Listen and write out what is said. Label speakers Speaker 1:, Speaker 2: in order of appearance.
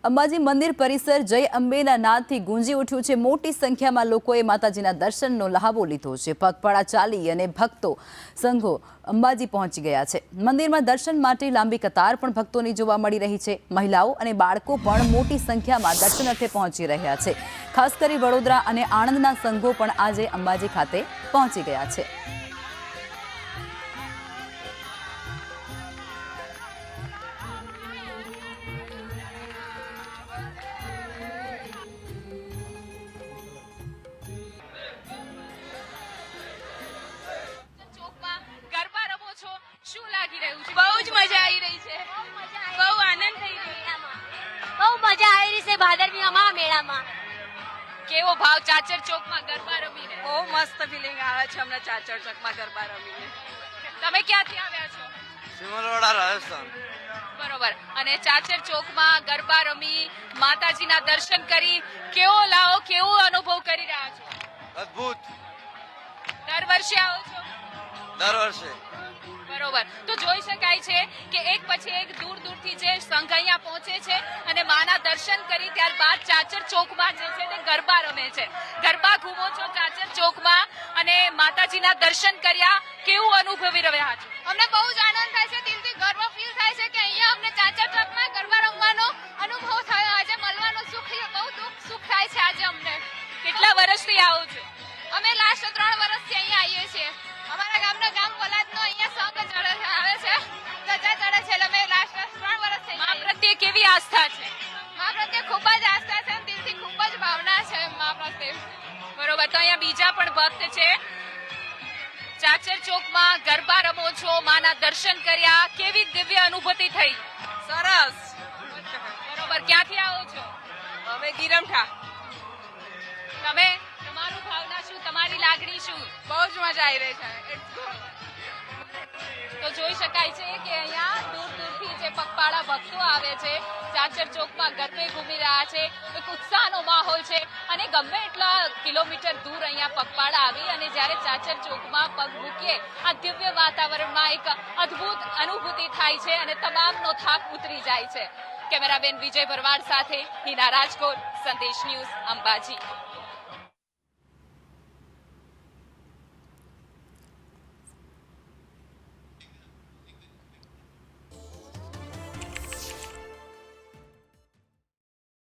Speaker 1: અંબાજી મંદિર પરિસર જય અંબેના નાદથી ગુંજી ઉઠ્યું છે। મોટી સંખ્યામાં લોકોએ માતાજીના દર્શનનો લહાવો લીધો છે। પગપાળા ચાલી અને ભક્તો સંઘો અંબાજી પહોંચી ગયા છે। મંદિરમાં દર્શન માટે લાંબી કતાર પણ ભક્તોની જોવા મળી રહી છે। મહિલાઓ અને બાળકો પણ મોટી સંખ્યામાં દર્શનાર્થે પહોંચી રહ્યા છે। ખાસ કરી વડોદરા અને આણંદના સંઘો પણ આજે અંબાજી ખાતે પહોંચી ગયા છે।
Speaker 2: શું લાગી રહ્યું છે? બહુ જ મજા આવી રહી છે, બહુ આનંદ થઈ રહ્યો છે,
Speaker 3: બહુ મજા આવી રહી છે ભાદરવીમાં મેળામાં।
Speaker 2: કેવો ભાવ ચાચર ચોકમાં ગરબા રમીને?
Speaker 4: બહુ મસ્ત ફિલિંગ આવે છે અમને ચાચર ચોકમાં ગરબા રમીને।
Speaker 2: તમે ક્યાંથી આવ્યા છો?
Speaker 5: સિમલવાડા, રાજસ્થાન।
Speaker 2: બરોબર। અને ચાચર ચોકમાં ગરબા રમી માતાજીના દર્શન કરી કેવો લાવો, કેવો અનુભવ કરી રહ્યા છો?
Speaker 5: અદ્ભુત।
Speaker 2: દર વર્ષે આવો છો?
Speaker 5: દર વર્ષે।
Speaker 2: બરોબર। તો જોઈ શકાય છે કે એક પછી એક દૂર દૂરથી જે સંઘ અહીંયા પહોંચે છે અને માના દર્શન કરી ત્યારબાદ ચાચર ચોકમાં જે છે તે ગરબા રમે છે। ગરબા ઘૂમો છો ચાચર ચોકમાં અને માતાજીના દર્શન કર્યા, કેવું અનુભવી રહ્યા છો?
Speaker 6: અમને બહુ જ આનંદ થાય છે, દિલથી ગર્વ ફીલ થાય છે કે અહીંયા અમને ચાચર ચોકમાં ગરબા રમવાનો અનુભવ થયો। આજે મળવાનો બહુ સુખ થાય છે આજે અમને।
Speaker 2: કેટલા વર્ષથી આવો છો?
Speaker 6: અમે લાસ્ટ 3 વર્ષથી અહીંયા આવીએ છીએ। અમારા ગામના ગામ વલાદનો અહીંયા સંઘ આવે છે, ધજા ચડે છે, એટલે અમે લાસ્ટ 3 વર્ષથી
Speaker 2: મા પ્રત્યે કેવી આસ્થા છે?
Speaker 6: મા પ્રત્યે ખૂબ જ આસ્થા છે, દિલથી ખૂબ જ ભાવના છે મા પ્રત્યે।
Speaker 2: બરોબર। તો અહીંયા બીજા પણ ભક્ત છે। ચાચર ચોકમાં ગરબા રમો છો, માના દર્શન કર્યા, કેવી દિવ્ય અનુભૂતિ થઈ?
Speaker 4: સરસ।
Speaker 2: બરોબર। ક્યાંથી આવો છો?
Speaker 4: અમે ગીરમઠા।
Speaker 2: તમે, તમારું ભાવના શું, તમારી લાગણી શું?
Speaker 4: બહુ જ મજા આવી રહી છે।
Speaker 2: તો જોઈ શકાય છે કે અહીંયા દૂર દૂરથી જે પગપાળા ભક્તો આવે છે, ચાચર ચોકમાં ગરબે ઘૂમી રહ્યા છે, એક ઉત્સાહનો માહોલ છે અને ગમે એટલા કિલોમીટર દૂર અહીંયા પગપાળા આવી અને જ્યારે ચાચર ચોકમાં પગ મૂકીએ આ દિવ્ય વાતાવરણમાં એક અદ્ભુત અનુભૂતિ થાય છે અને તમામનો થાક ઉતરી જાય છે। કેમેરામેન વિજય ભરવાડ સાથે હિના રાજકોટ, સંદેશ ન્યૂઝ, અંબાજી।